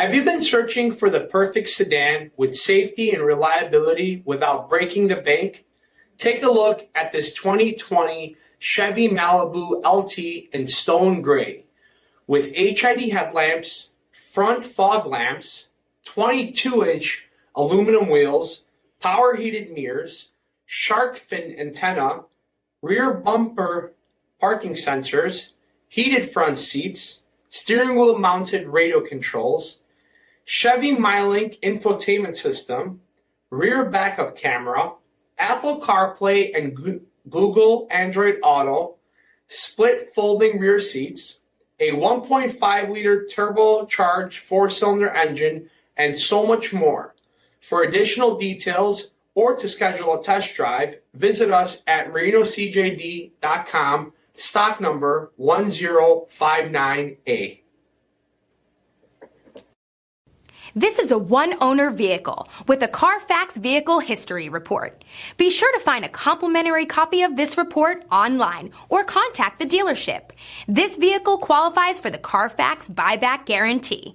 Have you been searching for the perfect sedan with safety and reliability without breaking the bank? Take a look at this 2020 Chevy Malibu LT in stone gray with HID headlamps, front fog lamps, 22-inch aluminum wheels, power heated mirrors, shark fin antenna, rear bumper parking sensors, heated front seats, steering wheel mounted radio controls, Chevy MyLink infotainment system, rear backup camera, Apple CarPlay and Google Android Auto, split folding rear seats, a 1.5-liter turbocharged 4-cylinder engine, and so much more. For additional details or to schedule a test drive, visit us at marinocjd.com, stock number 1059A. This is a one-owner vehicle with a CARFAX vehicle history report. Be sure to find a complimentary copy of this report online or contact the dealership. This vehicle qualifies for the CARFAX buyback guarantee.